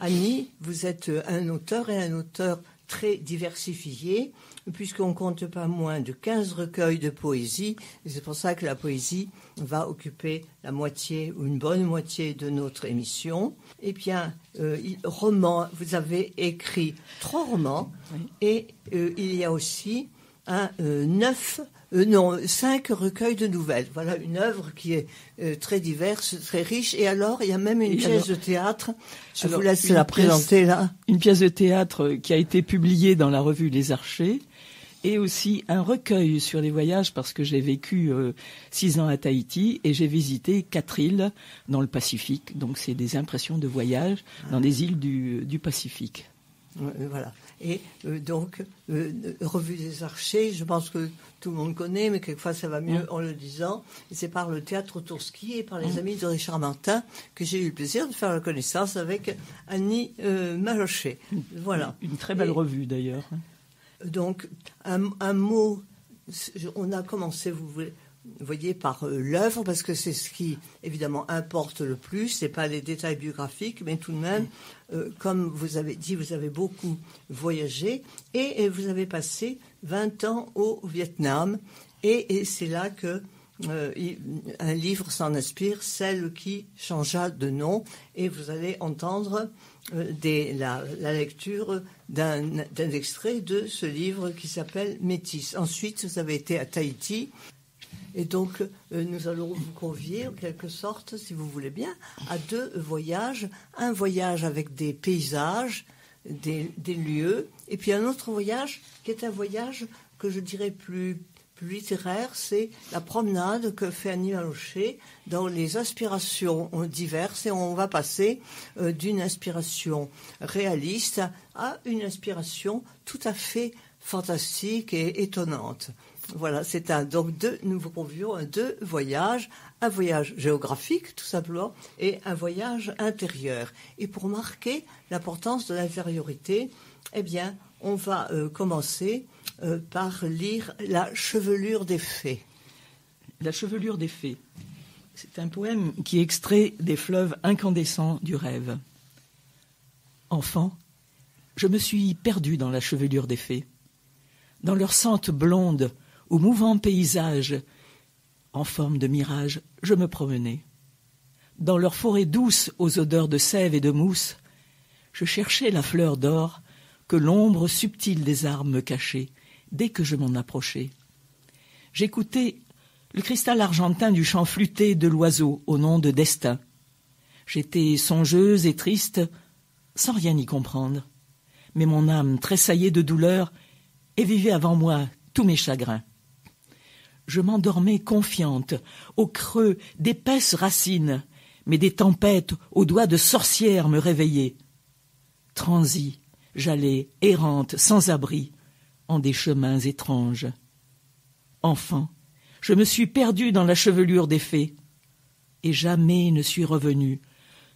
Annie, vous êtes un auteur et un auteur très diversifié, puisqu'on compte pas moins de 15 recueils de poésie. Et c'est pour ça que la poésie va occuper la moitié ou une bonne moitié de notre émission. Eh bien, romans, vous avez écrit 3 romans, oui. Et il y a aussi 5 recueils de nouvelles. Voilà une œuvre qui est très diverse, très riche. Et alors, il y a même une pièce de théâtre. Je vous laisse la présenter là. Une pièce de théâtre qui a été publiée dans la revue Les Archers. Et aussi un recueil sur les voyages, parce que j'ai vécu 6 ans à Tahiti et j'ai visité 4 îles dans le Pacifique. Donc c'est des impressions de voyage dans des îles du Pacifique. Voilà. Et donc, Revue des Archers, je pense que tout le monde connaît, mais quelquefois ça va mieux en le disant. Et c'est par le Théâtre Tourski et par les amis de Richard Martin que j'ai eu le plaisir de faire la connaissance avec Annie Malochet. Voilà. Une très belle revue d'ailleurs. Donc, un mot, on a commencé, vous voyez, par l'œuvre, parce que c'est ce qui, évidemment, importe le plus. Ce n'est pas les détails biographiques, mais tout de même, comme vous avez dit, vous avez beaucoup voyagé et vous avez passé 20 ans au Vietnam. Et c'est là que un livre s'en inspire, Celle qui changea de nom. Et vous allez entendre la lecture d'un extrait de ce livre qui s'appelle Métis. Ensuite, vous avez été à Tahiti. Et donc, nous allons vous convier, en quelque sorte, si vous voulez bien, à 2 voyages. Un voyage avec des paysages, des lieux, et puis un autre voyage qui est un voyage que je dirais plus littéraire, c'est la promenade que fait Annie Malochet dans les inspirations diverses. Et on va passer d'une inspiration réaliste à une inspiration tout à fait fantastique et étonnante. Voilà, donc nous vous convions à 2 voyages, un voyage géographique tout simplement et un voyage intérieur. Et pour marquer l'importance de l'intériorité, eh bien, on va commencer par lire La chevelure des fées. La chevelure des fées, c'est un poème qui extrait des fleuves incandescents du rêve. Enfant, je me suis perdu dans la chevelure des fées. Dans leur sente blonde, au mouvant paysage, en forme de mirage, je me promenais. Dans leur forêt douce, aux odeurs de sève et de mousse, je cherchais la fleur d'or que l'ombre subtile des arbres me cachait dès que je m'en approchais. J'écoutais le cristal argentin du chant flûté de l'oiseau au nom de destin. J'étais songeuse et triste, sans rien y comprendre. Mais mon âme tressaillait de douleur et vivait avant moi tous mes chagrins. Je m'endormais confiante, au creux d'épaisses racines, mais des tempêtes aux doigts de sorcière me réveillaient. Transie, j'allais, errante, sans abri, en des chemins étranges. Enfant, je me suis perdue dans la chevelure des fées, et jamais ne suis revenue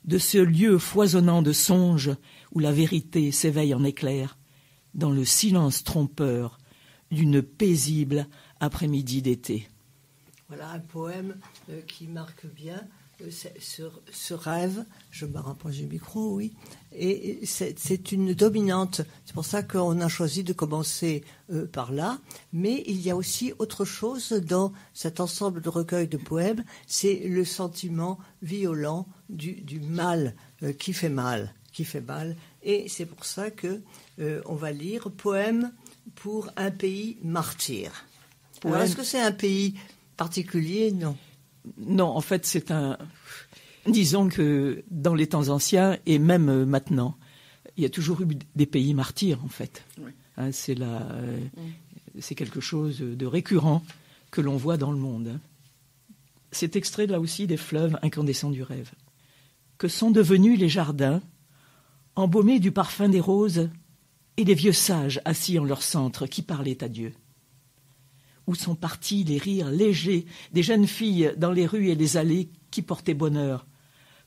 de ce lieu foisonnant de songes où la vérité s'éveille en éclairs, dans le silence trompeur d'une paisible après-midi d'été. Voilà un poème qui marque bien ce rêve. Je me rapproche du micro, oui. Et c'est une dominante. C'est pour ça qu'on a choisi de commencer par là. Mais il y a aussi autre chose dans cet ensemble de recueils de poèmes. C'est le sentiment violent du mal qui fait mal. Et c'est pour ça que on va lire Poème pour un pays martyr. Alors, est-ce que c'est un pays particulier? Non. Non, en fait, c'est un... Disons que dans les temps anciens, et même maintenant, il y a toujours eu des pays martyrs, en fait. Oui. Hein, c'est quelque chose de récurrent que l'on voit dans le monde. C'est extrait, là aussi, des fleuves incandescents du rêve. Que sont devenus les jardins, embaumés du parfum des roses, et les vieux sages assis en leur centre qui parlaient à Dieu. Où sont partis les rires légers des jeunes filles dans les rues et les allées qui portaient bonheur,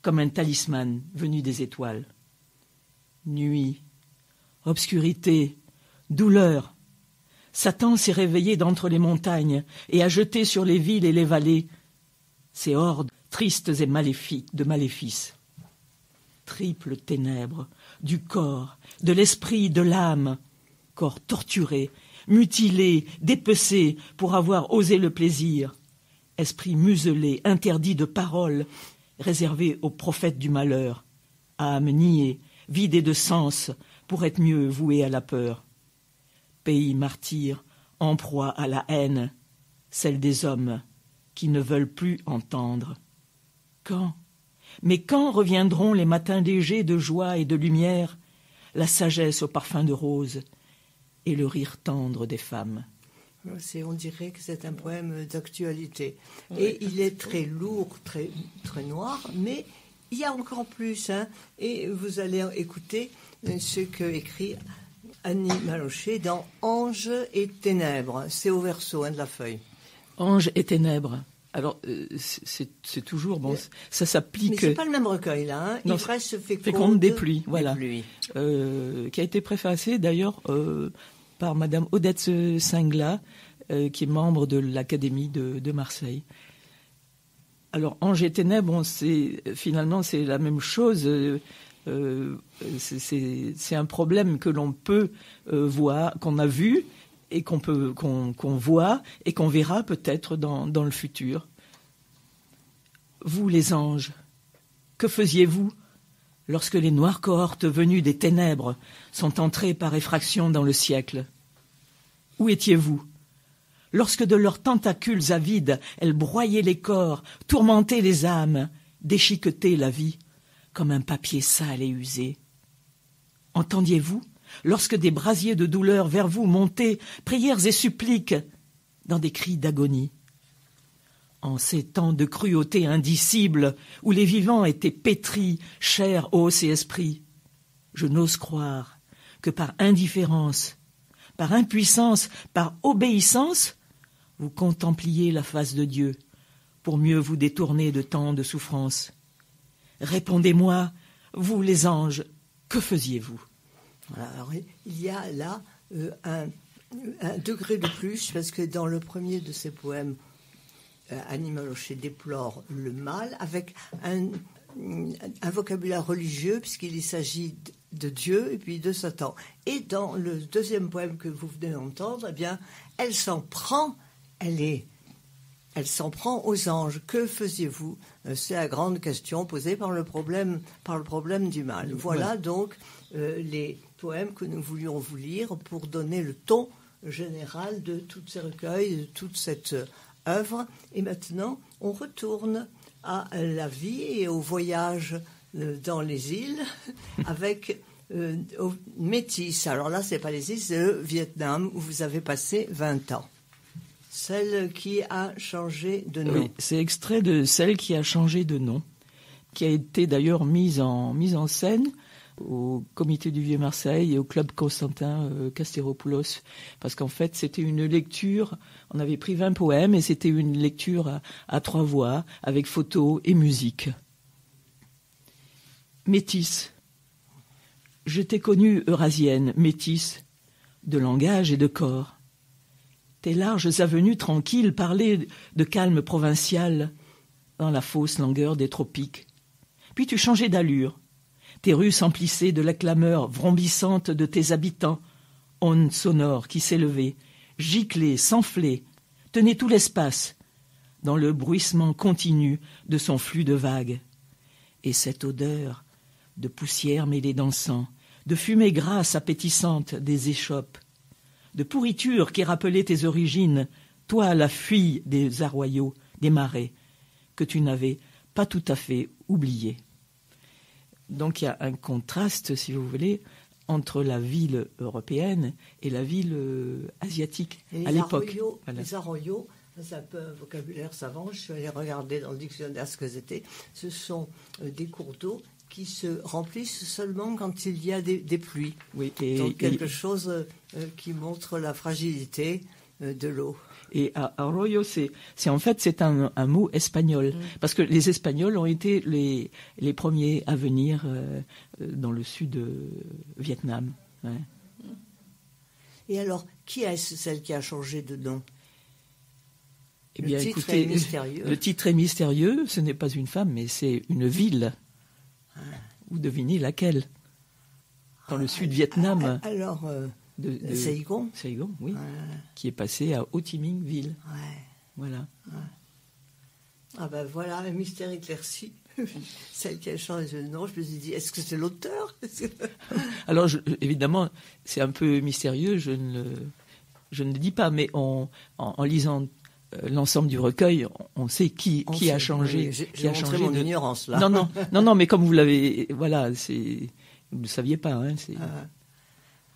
comme un talisman venu des étoiles. Nuit, obscurité, douleur. Satan s'est réveillé d'entre les montagnes et a jeté sur les villes et les vallées ses hordes tristes et maléfiques de maléfices. triple ténèbres, du corps, de l'esprit, de l'âme, corps torturé, mutilé, dépecé pour avoir osé le plaisir, esprit muselé, interdit de parole, réservé aux prophètes du malheur, âme niée, vidée de sens, pour être mieux vouée à la peur. Pays martyr, en proie à la haine, celle des hommes qui ne veulent plus entendre. Quand, mais quand reviendront les matins légers de joie et de lumière, la sagesse au parfum de rose et le rire tendre des femmes? On dirait que c'est un poème d'actualité. Oui. Et il est très lourd, très, très noir, mais il y a encore plus. Et vous allez écouter ce que écrit Annie Malochet dans Anges et ténèbres. C'est au verso de la feuille. Anges et ténèbres. Alors, c'est toujours... Bon, ça s'applique... Mais c'est pas le même recueil, là. Non, Ivresse féconde des pluies, voilà. Des pluies. Qui a été préfacé, d'ailleurs, par Madame Odette Singla, qui est membre de l'Académie de Marseille. Alors, Anges et ténèbres, finalement, c'est la même chose. C'est un problème que l'on peut voir, qu'on a vu, et qu'on voit et qu'on verra peut-être dans le futur. Vous, les anges, que faisiez-vous lorsque les noires cohortes venues des ténèbres sont entrées par effraction dans le siècle? Où étiez-vous lorsque de leurs tentacules avides elles broyaient les corps, tourmentaient les âmes, déchiquetaient la vie comme un papier sale et usé? Entendiez-vous lorsque des brasiers de douleur vers vous montaient, prières et suppliques, dans des cris d'agonie? En ces temps de cruauté indicible, où les vivants étaient pétris, chair, os et esprit, je n'ose croire que par indifférence, par impuissance, par obéissance, vous contempliez la face de Dieu, pour mieux vous détourner de tant de souffrances. Répondez-moi, vous les anges, que faisiez-vous? Alors, il y a là un degré de plus, parce que dans le premier de ces poèmes, Annie Malochet déplore le mal avec un vocabulaire religieux, puisqu'il s'agit de Dieu et puis de Satan. Et dans le deuxième poème que vous venez d'entendre, eh bien, elle s'en prend, elle s'en prend aux anges. Que faisiez-vous? C'est la grande question posée par le problème du mal. Voilà donc les poèmes que nous voulions vous lire pour donner le ton général de tous ces recueils, de toute cette œuvre. Et maintenant, on retourne à la vie et au voyage dans les îles avec Métis. Alors là, c'est pas les îles, c'est le Vietnam où vous avez passé 20 ans. Celle qui a changé de nom. Oui, c'est extrait de Celle qui a changé de nom, qui a été d'ailleurs mise en scène au Comité du Vieux-Marseille et au Club Constantin Castéropoulos, parce qu'en fait, c'était une lecture, on avait pris 20 poèmes, et c'était une lecture à 3 voix, avec photos et musique. Métis. Je t'ai connue eurasienne, métisse, de langage et de corps. Tes larges avenues tranquilles parlaient de calme provincial dans la fausse langueur des tropiques. Puis tu changeais d'allure. Tes rues s'emplissaient de la clameur vrombissante de tes habitants, ondes sonores qui s'élevaient, giclaient, s'enflaient, tenaient tout l'espace, dans le bruissement continu de son flux de vagues. Et cette odeur de poussière mêlée d'encens, de fumée grasse appétissante des échoppes, de pourriture qui rappelait tes origines, toi la fille des arroyaux, des marais, que tu n'avais pas tout à fait oublié. Donc il y a un contraste, si vous voulez, entre la ville européenne et la ville asiatique à l'époque. Voilà. Les arroyaux, c'est un peu un vocabulaire savant, je suis allée regarder dans le dictionnaire ce que c'était. Ce sont des cours d'eau qui se remplissent seulement quand il y a des pluies. Oui, donc quelque chose qui montre la fragilité de l'eau. Et arroyo, c'est un mot espagnol, parce que les Espagnols ont été les premiers à venir dans le sud Vietnam. Ouais. Et alors, qui est celle qui a changé de nom? Eh bien, écoutez, est mystérieux. Le titre est mystérieux, ce n'est pas une femme, mais c'est une ville. Vous devinez laquelle? Dans le Sud-Vietnam. Alors, Saigon. Saigon, oui. Qui est passé à Ho Chi Minh Ville. Ouais. Voilà. Ouais. Ah ben voilà, un mystère éclairci. Celle qui a changé de nom, je me suis dit, est-ce que c'est l'auteur? Alors, évidemment, c'est un peu mystérieux, je ne le dis pas, mais en lisant l'ensemble du recueil, on sait qui a changé. Oui, qui a changé mon ignorance, là. Non, mais comme vous l'avez... Voilà, vous ne le saviez pas. Hein,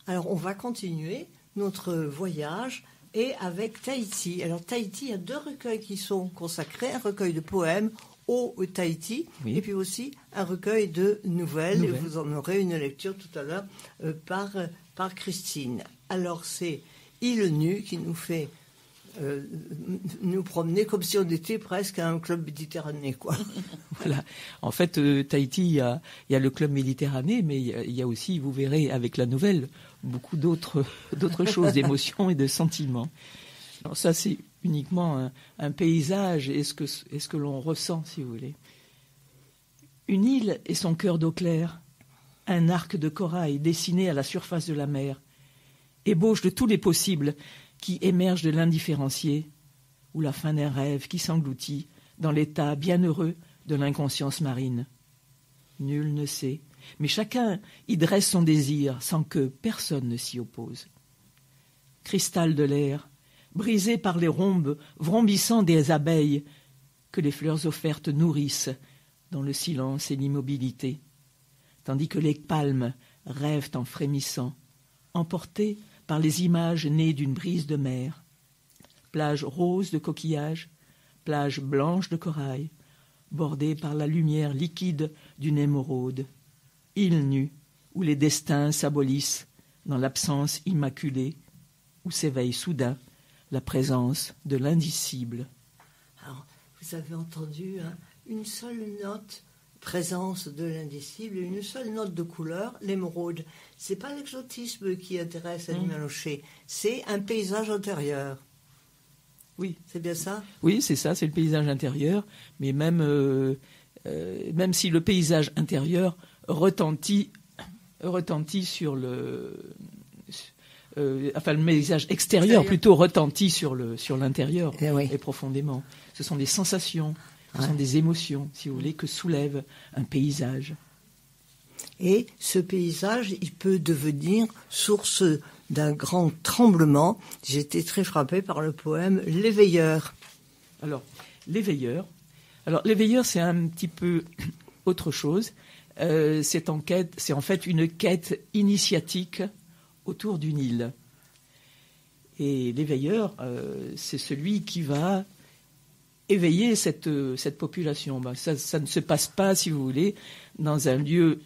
Alors, on va continuer notre voyage et avec Tahiti. Alors, Tahiti, il y a 2 recueils qui sont consacrés. Un recueil de poèmes au Tahiti, oui. Et puis aussi un recueil de nouvelles. Et vous en aurez une lecture tout à l'heure par Christine. Alors, c'est Île Nue qui nous fait nous promener comme si on était presque à un club méditerranéen, quoi. Voilà. En fait, Tahiti, il y a le club méditerranéen, mais il y a aussi, vous verrez, avec la nouvelle, beaucoup d'autres choses, d'émotions et de sentiments. Alors ça, c'est uniquement un paysage et ce que l'on ressent, si vous voulez. Une île et son cœur d'eau claire, un arc de corail dessiné à la surface de la mer, ébauche de tous les possibles qui émergent de l'indifférencié, ou la fin d'un rêve qui s'engloutit dans l'état bienheureux de l'inconscience marine. Nul ne sait, mais chacun y dresse son désir sans que personne ne s'y oppose. Cristal de l'air, brisé par les rhombes vrombissants des abeilles que les fleurs offertes nourrissent dans le silence et l'immobilité, tandis que les palmes rêvent en frémissant, emportées par les images nées d'une brise de mer. Plage rose de coquillages, plage blanche de corail, bordée par la lumière liquide d'une émeraude. Île nue, où les destins s'abolissent dans l'absence immaculée, où s'éveille soudain la présence de l'indicible. Alors, vous avez entendu une seule note, présence de l'indicible, une seule note de couleur, l'émeraude. C'est pas l'exotisme qui intéresse Annie Malochet, c'est un paysage intérieur. Oui. C'est bien ça? Oui, c'est ça, c'est le paysage intérieur, mais même si le paysage intérieur retentit sur le... le paysage extérieur plutôt retentit sur l'intérieur et profondément. Ce sont des sensations, ce sont des émotions, si vous voulez, que soulève un paysage. Et ce paysage, il peut devenir source d'un grand tremblement. J'ai été très frappée par le poème « L'éveilleur ». Alors, l'éveilleur, c'est un petit peu autre chose. C'est en fait une quête initiatique autour d'une île. Et l'éveilleur, c'est celui qui va éveiller cette population. Ça ne se passe pas, si vous voulez, dans un lieu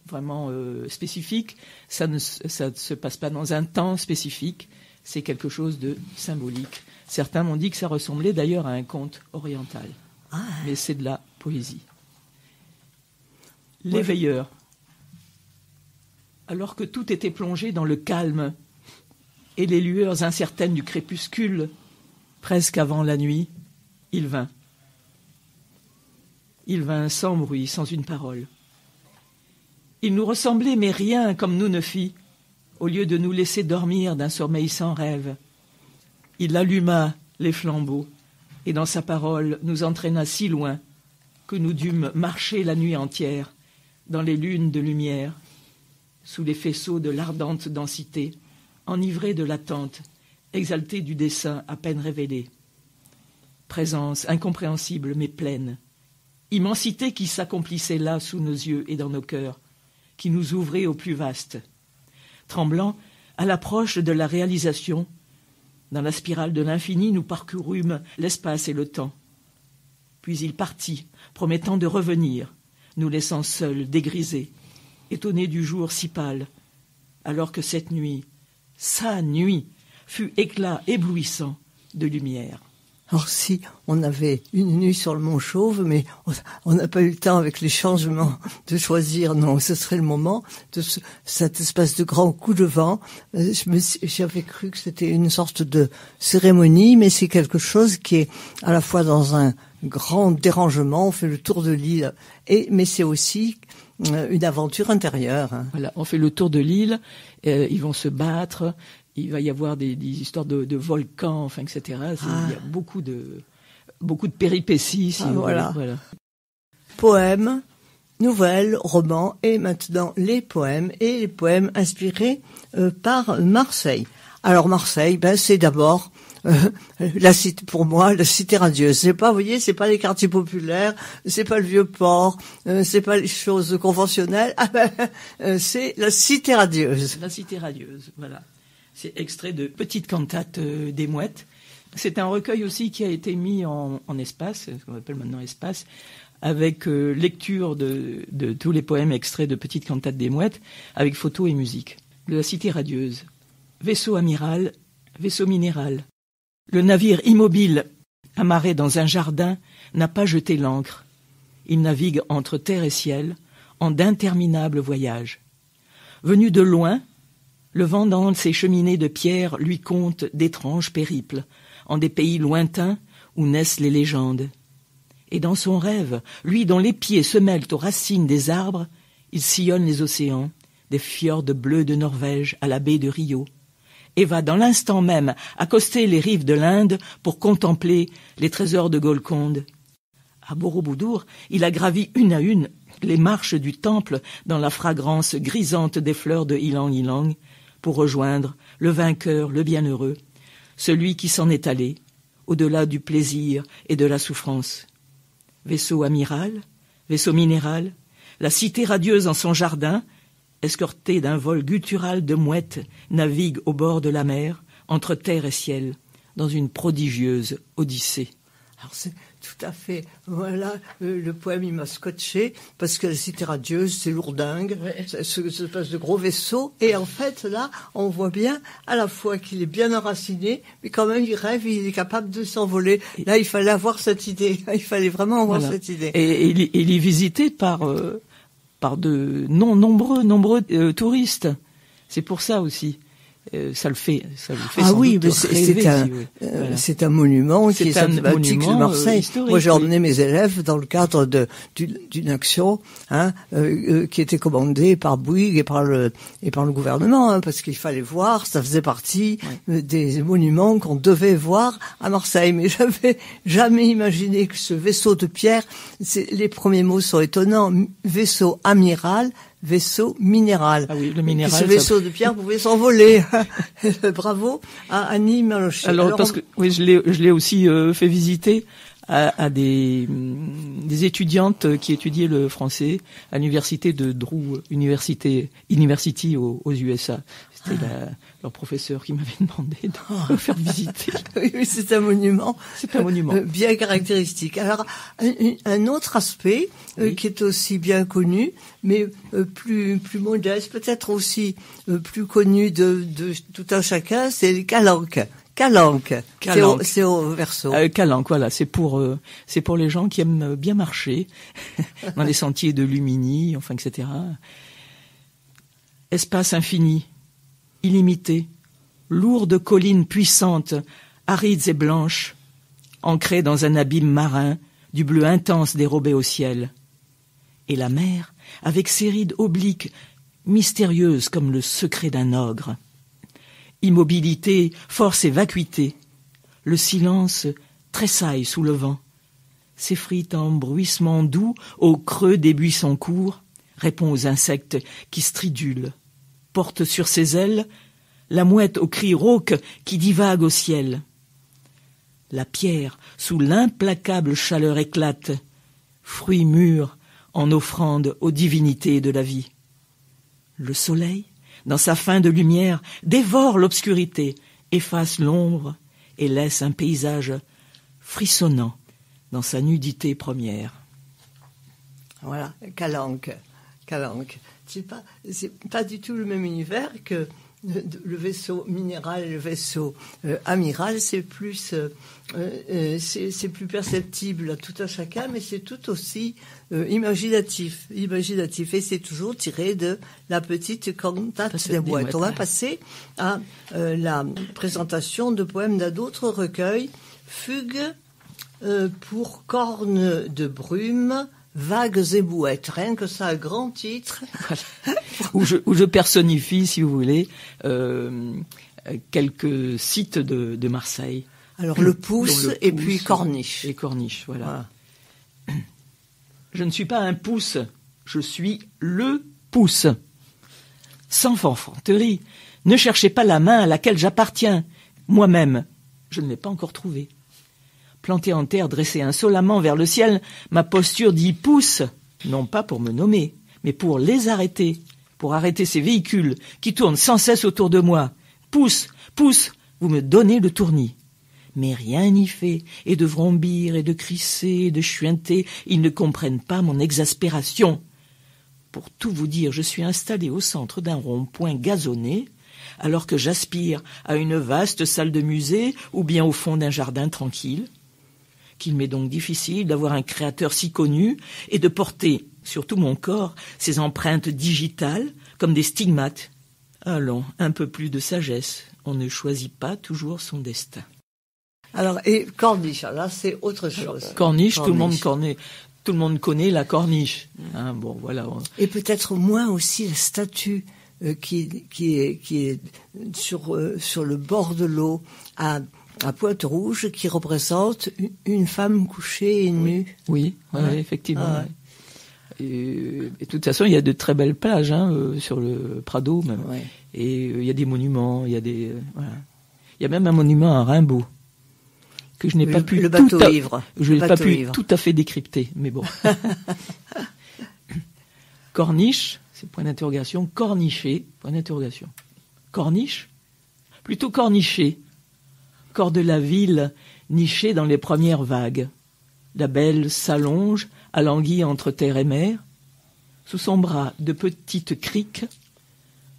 vraiment spécifique. Ça ne se passe pas dans un temps spécifique. C'est quelque chose de symbolique. Certains m'ont dit que ça ressemblait d'ailleurs à un conte oriental. Mais c'est de la poésie. L'éveilleur. Alors que tout était plongé dans le calme et les lueurs incertaines du crépuscule, presque avant la nuit, il vint. Il vint sans bruit, sans une parole. Il nous ressemblait, mais rien comme nous ne fit, au lieu de nous laisser dormir d'un sommeil sans rêve. Il alluma les flambeaux, et dans sa parole nous entraîna si loin que nous dûmes marcher la nuit entière dans les lunes de lumière, sous les faisceaux de l'ardente densité, enivrés de l'attente, exaltés du dessein à peine révélé. Présence incompréhensible mais pleine, immensité qui s'accomplissait là sous nos yeux et dans nos cœurs, qui nous ouvrait au plus vaste. Tremblant, à l'approche de la réalisation, dans la spirale de l'infini, nous parcourûmes l'espace et le temps. Puis il partit, promettant de revenir, nous laissant seuls, dégrisés, étonnés du jour si pâle, alors que cette nuit, sa nuit, fut éclat éblouissant de lumière. Alors si on avait une nuit sur le Mont Chauve, mais on n'a pas eu le temps avec les changements de choisir, non, ce serait le moment de cette espèce de grand coup de vent. J'avais cru que c'était une sorte de cérémonie, mais c'est quelque chose qui est à la fois dans un grand dérangement, on fait le tour de l'île, mais c'est aussi une aventure intérieure. Hein. Voilà, on fait le tour de l'île, ils vont se battre. Il va y avoir des histoires de volcans, enfin, etc. Il y a beaucoup de péripéties. Si voilà. Voilà. Poèmes, nouvelles, romans et maintenant les poèmes inspirés par Marseille. Alors Marseille, c'est d'abord la cité, pour moi, la cité radieuse. C'est pas, vous voyez, c'est pas les quartiers populaires, c'est pas le vieux port, c'est pas les choses conventionnelles. C'est la cité radieuse. La cité radieuse, voilà. C'est extrait de Petite cantate des Mouettes. C'est un recueil aussi qui a été mis en espace, ce qu'on appelle maintenant espace, avec lecture de tous les poèmes extraits de Petite cantate des Mouettes, avec photos et musique. De la cité radieuse. Vaisseau amiral, vaisseau minéral. Le navire immobile, amarré dans un jardin, n'a pas jeté l'ancre. Il navigue entre terre et ciel, en d'interminables voyages. Venu de loin, le vent dans ses cheminées de pierre lui conte d'étranges périples, en des pays lointains où naissent les légendes. Et dans son rêve, lui dont les pieds se mêlent aux racines des arbres, il sillonne les océans, des fjords bleus de Norvège à la baie de Rio, et va dans l'instant même accoster les rives de l'Inde pour contempler les trésors de Golconde. À Borobudur, il a gravi une à une les marches du temple dans la fragrance grisante des fleurs de ylang-ylang, pour rejoindre le vainqueur, le bienheureux, celui qui s'en est allé, au-delà du plaisir et de la souffrance. Vaisseau amiral, vaisseau minéral, la cité radieuse en son jardin, escortée d'un vol guttural de mouettes, navigue au bord de la mer, entre terre et ciel, dans une prodigieuse odyssée. Alors c'est tout à fait, voilà, le poème il m'a scotché, parce que la cité radieuse, c'est lourdingue, ouais. Ce espèce de gros vaisseau, et en fait là, on voit bien à la fois qu'il est bien enraciné, mais quand même il rêve, il est capable de s'envoler. Là, il fallait avoir cette idée, il fallait vraiment avoir cette idée. Et il est visité par nombreux touristes. C'est pour ça aussi. Ça le fait sans doute rêver. C'est un monument qui est symptomatique de Marseille. Moi, j'ai emmené mes élèves dans le cadre d'une action qui était commandée par Bouygues et par le gouvernement, parce qu'il fallait voir, ça faisait partie des monuments qu'on devait voir à Marseille. Mais j'avais jamais imaginé que ce vaisseau de pierre, les premiers mots sont étonnants, vaisseau amiral, vaisseau minéral. Ah oui, le minéral. Ce vaisseau de pierre pouvait s'envoler. Bravo à Annie Maloché. Alors parce que oui, je l'ai aussi fait visiter à des étudiantes qui étudiaient le français à l'université de Drew University aux USA. C'était leur professeur qui m'avait demandé de faire visiter. Oui, c'est un monument. C'est un monument bien caractéristique. Alors un autre aspect qui est aussi bien connu, mais plus modeste, peut-être aussi plus connu de tout un chacun, c'est les calanques. Calanque, c'est au Verseau. Calanque, voilà, c'est pour les gens qui aiment bien marcher dans les sentiers de Lumini, enfin, etc. Espace infini, illimité, lourdes collines puissantes, arides et blanches, ancrées dans un abîme marin, du bleu intense dérobé au ciel. Et la mer, avec ses rides obliques, mystérieuses comme le secret d'un ogre. Immobilité, force et vacuité. Le silence tressaille sous le vent. S'effrite en bruissement doux au creux des buissons courts, répond aux insectes qui stridulent. Porte sur ses ailes la mouette aux cris rauques qui divague au ciel. La pierre, sous l'implacable chaleur éclate, fruit mûr en offrande aux divinités de la vie. Le soleil, dans sa fin de lumière, dévore l'obscurité, efface l'ombre et laisse un paysage frissonnant dans sa nudité première. Voilà, Calanque. C'est pas du tout le même univers que le vaisseau minéral et le vaisseau amiral, c'est plus perceptible à tout un chacun, mais c'est tout aussi imaginatif. Et c'est toujours tiré de la petite cantate des mouettes. On va passer à la présentation de poèmes d'un autre recueil, Fugue pour cornes de brume, vagues et bouettes. Rien que ça, un grand titre. où je personnifie, si vous voulez, quelques sites de Marseille. Alors le Pouce et puis Corniche. Et Corniche, voilà. Je ne suis pas un pouce, je suis le pouce. Sans fanfanterie, ne cherchez pas la main à laquelle j'appartiens. Moi-même, je ne l'ai pas encore trouvée. Planté en terre, dressé insolemment vers le ciel, ma posture dit pouce, non pas pour me nommer, mais pour les arrêter, pour arrêter ces véhicules qui tournent sans cesse autour de moi. Pouce, pouce, vous me donnez le tournis. Mais rien n'y fait, et de vrombir, et de crisser, et de chuinter, ils ne comprennent pas mon exaspération. Pour tout vous dire, je suis installé au centre d'un rond-point gazonné, alors que j'aspire à une vaste salle de musée, ou bien au fond d'un jardin tranquille. Qu'il m'est donc difficile d'avoir un créateur si connu et de porter sur tout mon corps ses empreintes digitales comme des stigmates. Allons, un peu plus de sagesse. On ne choisit pas toujours son destin. Alors, et Corniche, là, c'est autre chose. Corniche, tout le monde connaît la corniche. Hein, bon, voilà. Et peut-être moins aussi la statue qui est sur le bord de l'eau à Pointe-Rouge, qui représente une femme couchée et nue. Oui, effectivement. Et de toute façon, il y a de très belles plages sur le Prado même. Ouais. Et il y a des monuments, il y a des voilà. Il y a même un monument à Rimbaud que je n'ai pas pu tout à fait décrypter, mais bon. Corniche, c'est point d'interrogation. Cornicher, point d'interrogation. Corniche, plutôt cornicher. Corps de la ville, niché dans les premières vagues. La belle s'allonge, alanguie entre terre et mer. Sous son bras, de petites criques,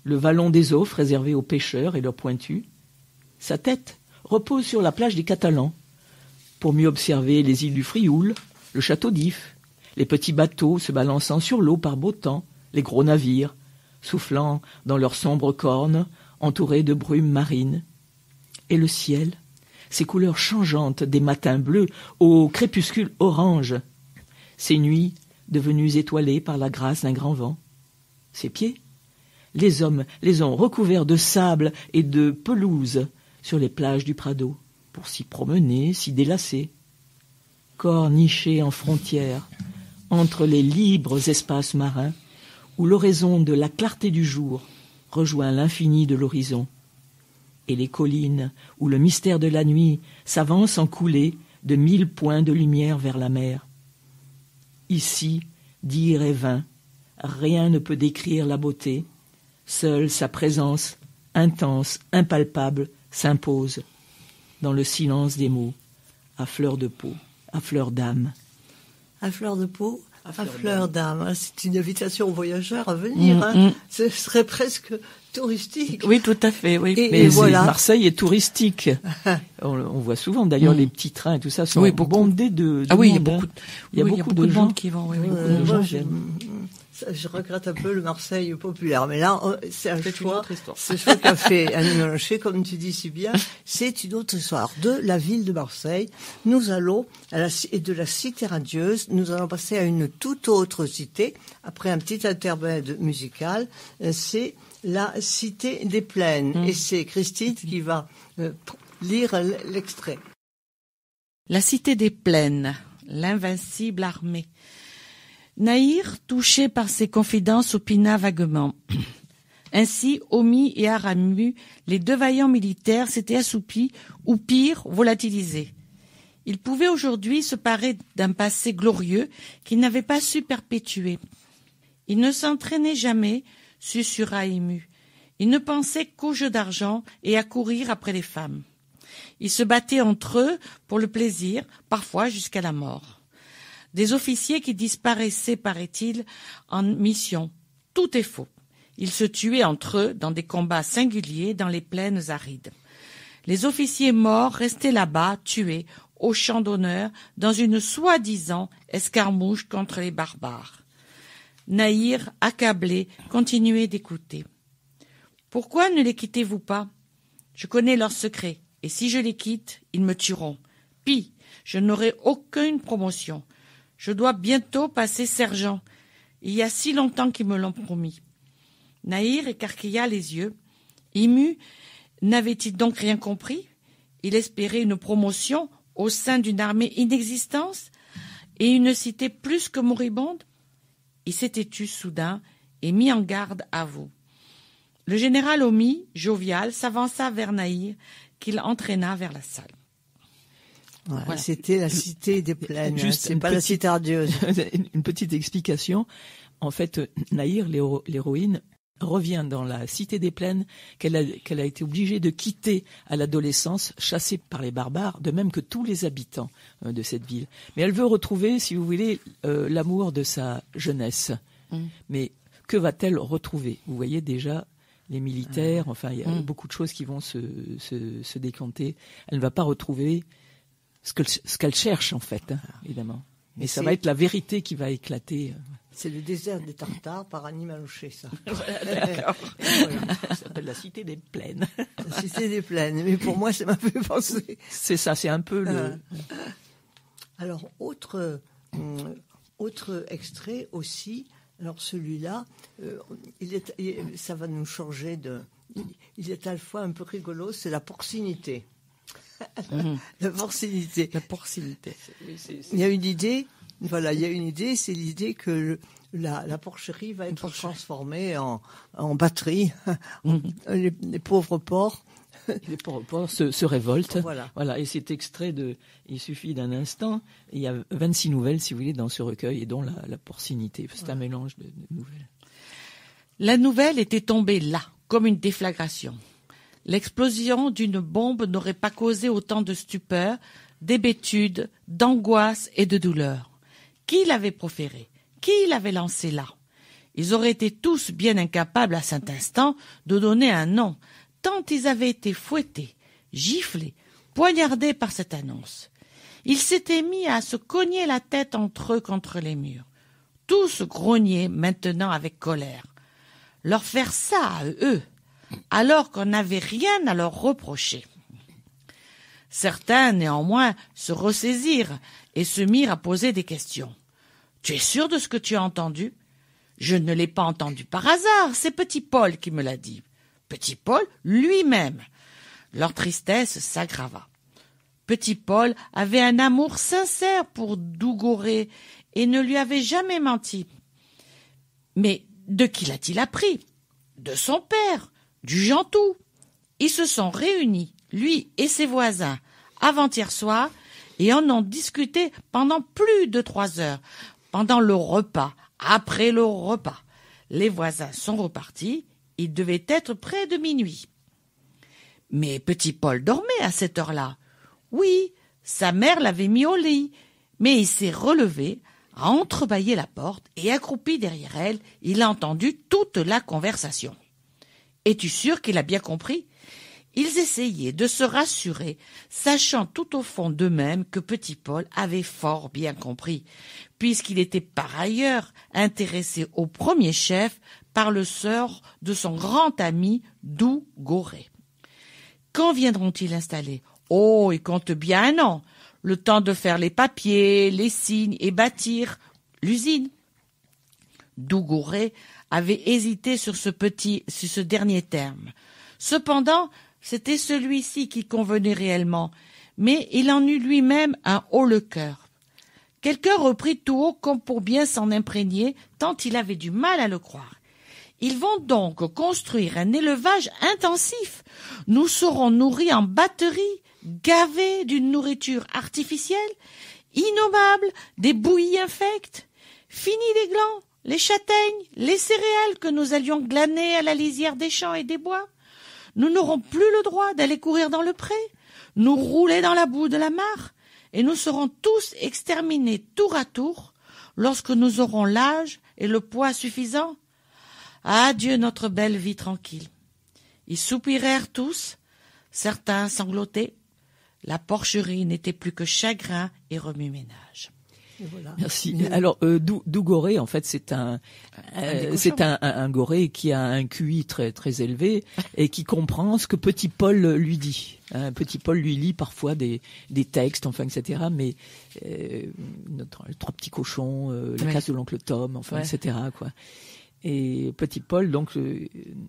le vallon des eaux réservé aux pêcheurs et leurs pointus. Sa tête repose sur la plage des Catalans, pour mieux observer les îles du Frioul, le château d'If, les petits bateaux se balançant sur l'eau par beau temps, les gros navires, soufflant dans leurs sombres cornes, entourés de brumes marines. Et le ciel, ses couleurs changeantes des matins bleus au crépuscule orange, ses nuits devenues étoilées par la grâce d'un grand vent. Ses pieds, les hommes les ont recouverts de sable et de pelouse sur les plages du Prado, pour s'y promener, s'y délasser. Corps niché en frontière, entre les libres espaces marins, où l'oraison de la clarté du jour rejoint l'infini de l'horizon, et les collines où le mystère de la nuit s'avance en coulée de 1000 points de lumière vers la mer. Ici, dire est vain, rien ne peut décrire la beauté, seule sa présence, intense, impalpable, s'impose, dans le silence des mots, à fleur de peau, à fleur d'âme. À fleur de peau, à fleur d'âme. C'est une invitation aux voyageurs à venir. Ce serait presque touristique. Oui, tout à fait. Oui. Mais voilà. Marseille est touristique. on voit souvent, d'ailleurs, les petits trains et tout ça sont bondés de monde. Il y a beaucoup de gens qui vont. Je regrette un peu le Marseille populaire, mais là, c'est un choix. Ce choix qu'a fait Annie Mélanchet, comme tu dis si bien, c'est une autre histoire de la ville de Marseille. Nous allons, et de la cité radieuse, nous allons passer à une toute autre cité, après un petit intermède musical, c'est la cité des plaines. Et c'est Christine qui va lire l'extrait. La cité des plaines, l'invincible armée. Nahir, touché par ses confidences, opina vaguement. Ainsi, Omi et Aramu, les deux vaillants militaires, s'étaient assoupis, ou pire, volatilisés. Ils pouvaient aujourd'hui se parer d'un passé glorieux qu'ils n'avaient pas su perpétuer. Ils ne s'entraînaient jamais, susurra Ému. Ils ne pensaient qu'au jeu d'argent et à courir après les femmes. Ils se battaient entre eux pour le plaisir, parfois jusqu'à la mort. Des officiers qui disparaissaient, paraît-il, en mission. Tout est faux. Ils se tuaient entre eux dans des combats singuliers dans les plaines arides. Les officiers morts restaient là-bas, tués, au champ d'honneur, dans une soi-disant escarmouche contre les barbares. Nahir, accablé, continuait d'écouter. « Pourquoi ne les quittez-vous pas ? Je connais leurs secrets, et si je les quitte, ils me tueront. Pis, je n'aurai aucune promotion. Je dois bientôt passer sergent. Il y a si longtemps qu'ils me l'ont promis. » Nahir écarquilla les yeux. Ému, n'avait-il donc rien compris ? Il espérait une promotion au sein d'une armée inexistante et une cité plus que moribonde. Il s'était tu soudain et mis en garde à vous. Le général Omi, jovial, s'avança vers Nahir, qu'il entraîna vers la salle. Voilà. C'était la cité des plaines, Juste c'est pas la cité ardieuse. Une petite explication. En fait, Nahir, l'héroïne, revient dans la cité des plaines qu'elle a été obligée de quitter à l'adolescence, chassée par les barbares, de même que tous les habitants de cette ville. Mais elle veut retrouver, si vous voulez, l'amour de sa jeunesse. Mais que va-t-elle retrouver ? Vous voyez déjà les militaires, enfin, il y a beaucoup de choses qui vont se décanter. Elle ne va pas retrouver ce qu'elle cherche, en fait, évidemment. Mais ça va être la vérité qui va éclater. C'est le désert des Tartares par Annie Manouché, ça. D'accord. Voilà. Ça s'appelle la cité des plaines. La cité des plaines. Mais pour moi, ça m'a fait penser. C'est ça, c'est un peu le... Alors, autre extrait aussi. Alors, celui-là, ça va nous changer de... Il est à la fois un peu rigolo, c'est la porcinité. La porcinité. La porcinité. Il y a une idée... Voilà, il y a une idée, c'est l'idée que la porcherie va être transformée en batterie. Les pauvres porcs. Les pauvres porcs se révoltent. Voilà. Et cet extrait il suffit d'un instant. Il y a 26 nouvelles, si vous voulez, dans ce recueil, et dont la porcinité. C'est un mélange de nouvelles. La nouvelle était tombée là, comme une déflagration. L'explosion d'une bombe n'aurait pas causé autant de stupeur, d'hébétude, d'angoisse et de douleur. Qui l'avait proféré ? Qui l'avait lancé là ? Ils auraient été tous bien incapables à cet instant de donner un nom, tant ils avaient été fouettés, giflés, poignardés par cette annonce. Ils s'étaient mis à se cogner la tête entre eux contre les murs. Tous grognaient maintenant avec colère. Leur faire ça à eux, alors qu'on n'avait rien à leur reprocher. Certains, néanmoins, se ressaisirent et se mirent à poser des questions. « Tu es sûr de ce que tu as entendu ? » ?»« Je ne l'ai pas entendu par hasard, c'est Petit Paul qui me l'a dit. » Petit Paul lui-même. Leur tristesse s'aggrava. Petit Paul avait un amour sincère pour Dougoré et ne lui avait jamais menti. Mais de qui l'a-t-il appris ? De son père, du Gentou. Ils se sont réunis, lui et ses voisins, avant-hier soir, et en ont discuté pendant plus de 3 heures, pendant le repas, après le repas. Les voisins sont repartis, il devait être près de minuit. Mais Petit Paul dormait à cette heure-là. Oui, sa mère l'avait mis au lit, mais il s'est relevé, a entrebâillé la porte, et accroupi derrière elle, il a entendu toute la conversation. Es-tu sûr qu'il a bien compris ? Ils essayaient de se rassurer, sachant tout au fond d'eux-mêmes que Petit Paul avait fort bien compris, puisqu'il était par ailleurs intéressé au premier chef par le sort de son grand ami Dougoré. Quand viendront-ils installer ? Oh, ils comptent bien un an, le temps de faire les papiers, les signes et bâtir l'usine. Dougoré avait hésité sur ce dernier terme. Cependant, c'était celui-ci qui convenait réellement, mais il en eut lui-même un haut-le-cœur. Quelqu'un reprit tout haut comme pour bien s'en imprégner, tant il avait du mal à le croire. Ils vont donc construire un élevage intensif. Nous serons nourris en batterie, gavés d'une nourriture artificielle, innommable, des bouillies infectes. Fini les glands, les châtaignes, les céréales que nous allions glaner à la lisière des champs et des bois. Nous n'aurons plus le droit d'aller courir dans le pré, nous rouler dans la boue de la mare, et nous serons tous exterminés tour à tour lorsque nous aurons l'âge et le poids suffisants. Adieu notre belle vie tranquille. Ils soupirèrent tous, certains sanglotaient. La porcherie n'était plus que chagrin et remue-ménage. Voilà. Merci. Alors, Dougoré, en fait, c'est un goré qui a un QI très très élevé et qui comprend ce que Petit Paul lui dit. Petit Paul lui lit parfois des textes, enfin, etc. Mais les 3 petits cochons, la classe de l'oncle Tom, enfin, etc. quoi. Et Petit Paul donc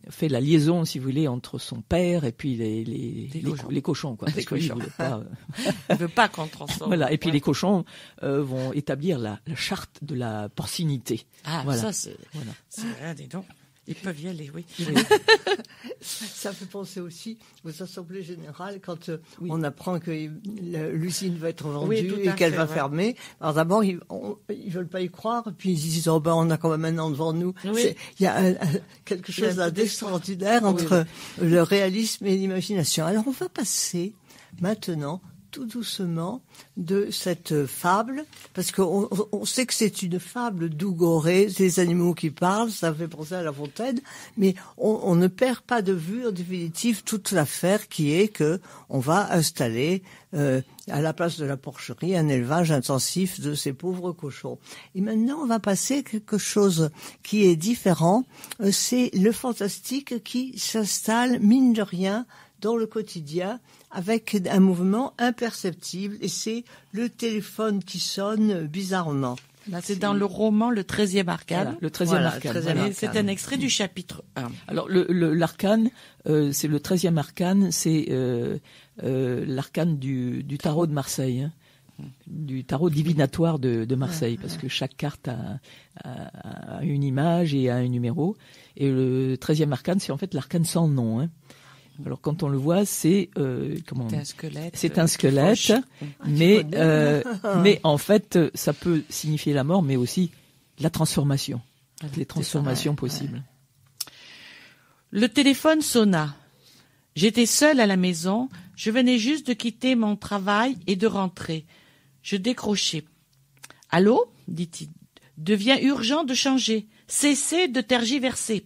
fait la liaison, si vous voulez, entre son père et puis les cochons, quoi. Parce qu'il ne veut pas qu'on transforme. Voilà. Et puis les cochons vont établir la charte de la porcinité. Ah, voilà. Ça c'est rien, dis donc. Ils peuvent y aller, oui. Ça fait penser aussi aux assemblées générales quand on apprend que l'usine va être vendue et qu'elle va fermer. Alors d'abord, ils veulent pas y croire, puis ils disent on a quand même un an devant nous. Oui. Il y a quelque chose d'extraordinaire entre le réalisme et l'imagination. Alors on va passer maintenant tout doucement de cette fable, parce qu'on sait que c'est une fable Dougoré, des animaux qui parlent, ça fait penser à La Fontaine, mais on ne perd pas de vue en définitive toute l'affaire qui est que on va installer à la place de la porcherie un élevage intensif de ces pauvres cochons. Et maintenant on va passer à quelque chose qui est différent, c'est le fantastique qui s'installe mine de rien dans le quotidien avec un mouvement imperceptible, et c'est le téléphone qui sonne bizarrement. Là, c'est dans le roman Le 13e arcane. Voilà, le 13e arcane. C'est un extrait du chapitre 1. Alors l'arcane, c'est le 13e arcane, c'est l'arcane du tarot de Marseille, hein, du tarot divinatoire de Marseille, parce que chaque carte a une image et a un numéro. Et le 13e arcane, c'est en fait l'arcane sans nom, hein. Alors quand on le voit, c'est un squelette. C'est un squelette, mais en fait, ça peut signifier la mort, mais aussi la transformation, les transformations possibles. Le téléphone sonna. J'étais seule à la maison. Je venais juste de quitter mon travail et de rentrer. Je décrochai. Allô, dit-il. Devient urgent de changer. Cessez de tergiverser.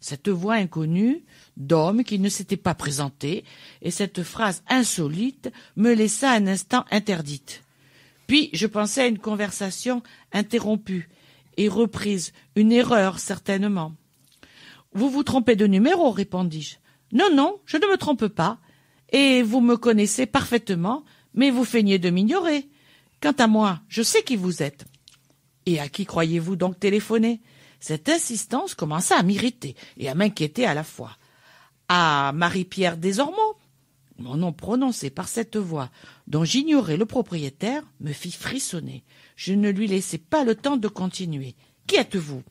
Cette voix inconnue d'homme qui ne s'était pas présenté, et cette phrase insolite me laissa un instant interdite. Puis je pensai à une conversation interrompue et reprise, une erreur certainement. « Vous vous trompez de numéro, répondis-je. « Non, non, je ne me trompe pas, et vous me connaissez parfaitement, mais vous feignez de m'ignorer. Quant à moi, je sais qui vous êtes. » « Et à qui croyez-vous donc téléphoner ?» Cette insistance commença à m'irriter et à m'inquiéter à la fois. À Marie-Pierre Desormeaux. Mon nom prononcé par cette voix, dont j'ignorais le propriétaire, me fit frissonner. Je ne lui laissai pas le temps de continuer. « Qui êtes-vous »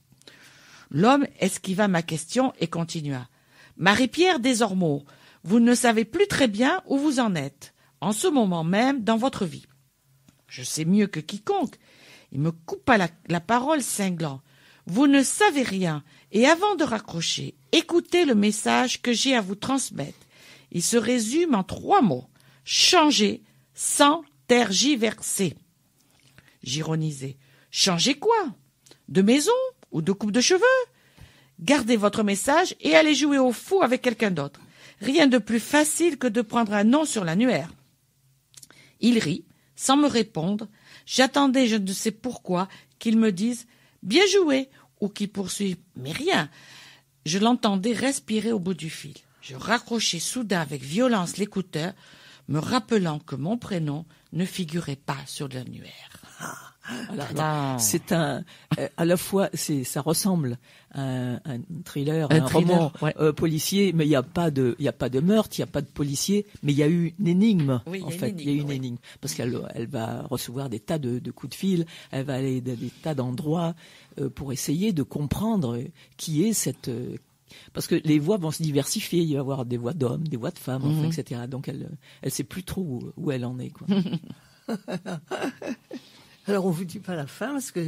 L'homme esquiva ma question et continua. « Marie-Pierre Desormeaux, vous ne savez plus très bien où vous en êtes, en ce moment même dans votre vie. » Je sais mieux que quiconque. Il me coupa la parole cinglant. « Vous ne savez rien, et avant de raccrocher, écoutez le message que j'ai à vous transmettre. Il se résume en 3 mots. Changer sans tergiverser. » J'ironisais. « Changer quoi? De maison ou de coupe de cheveux? Gardez votre message et allez jouer au fou avec quelqu'un d'autre. Rien de plus facile que de prendre un nom sur l'annuaire. » Il rit, sans me répondre. J'attendais, je ne sais pourquoi, qu'il me dise « Bien joué !» ou qu'il poursuive « Mais rien !» Je l'entendais respirer au bout du fil. Je raccrochai soudain avec violence l'écouteur, me rappelant que mon prénom ne figurait pas sur l'annuaire. Alors, c'est à la fois, ça ressemble à un thriller, un roman policier, mais il n'y a pas de meurtre, il n'y a pas de policier, mais il y a eu une énigme, il y a eu une énigme, parce qu'elle va recevoir des tas de coups de fil, elle va aller dans des tas d'endroits pour essayer de comprendre qui est cette... Parce que les voix vont se diversifier, il va y avoir des voix d'hommes, des voix de femmes, enfin, etc. Donc elle sait plus trop où elle en est, quoi. Alors on vous dit pas la fin parce que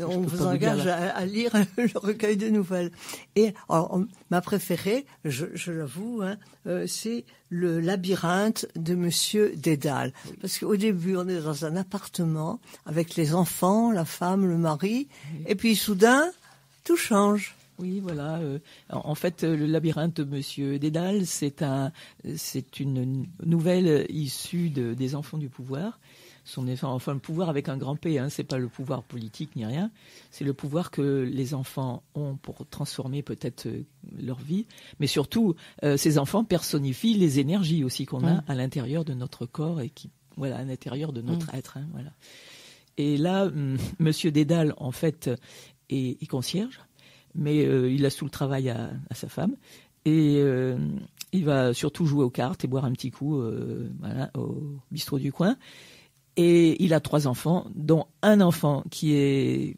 on vous engage à lire le recueil de nouvelles. Et alors, ma préférée, je l'avoue, c'est le labyrinthe de Monsieur Dédale. Parce qu'au début on est dans un appartement avec les enfants, la femme, le mari, et puis soudain tout change. Oui, voilà. En fait, le labyrinthe de Monsieur Dédale, c'est une nouvelle issue des enfants du pouvoir. Enfin, le pouvoir avec un grand P, hein, c'est pas le pouvoir politique ni rien. C'est le pouvoir que les enfants ont pour transformer peut-être leur vie. Mais surtout, ces enfants personnifient les énergies aussi qu'on a à l'intérieur de notre corps et à l'intérieur de notre être. Hein, voilà. Et là, Monsieur Dédale, en fait, est concierge. Mais il a sous le travail à sa femme. Et il va surtout jouer aux cartes et boire un petit coup au bistrot du coin. Et il a 3 enfants, dont un enfant qui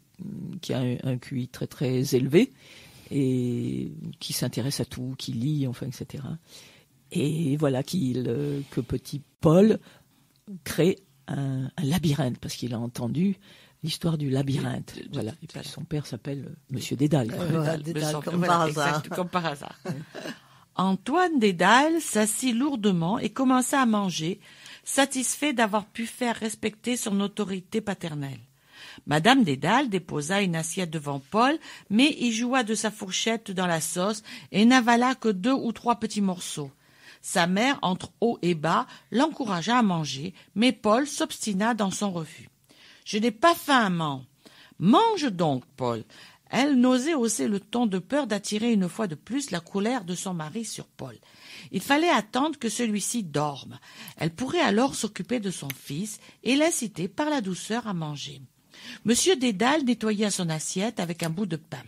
a un QI très très élevé et qui s'intéresse à tout, qui lit, enfin, etc. Et voilà que petit Paul crée un labyrinthe, parce qu'il a entendu l'histoire du labyrinthe. Voilà. Et puis son père s'appelle Monsieur Dédale. Dédale, comme par hasard. Exact, comme par hasard. Antoine Dédale s'assit lourdement et commença à manger, satisfait d'avoir pu faire respecter son autorité paternelle. Madame Dédale déposa une assiette devant Paul, mais y joua de sa fourchette dans la sauce et n'avala que 2 ou 3 petits morceaux. Sa mère, entre haut et bas, l'encouragea à manger, mais Paul s'obstina dans son refus. « Je n'ai pas faim, maman. »« Mange donc, Paul. » Elle n'osait hausser le ton de peur d'attirer une fois de plus la colère de son mari sur Paul. Il fallait attendre que celui-ci dorme. Elle pourrait alors s'occuper de son fils et l'inciter par la douceur à manger. Monsieur Dédale nettoya son assiette avec un bout de pain.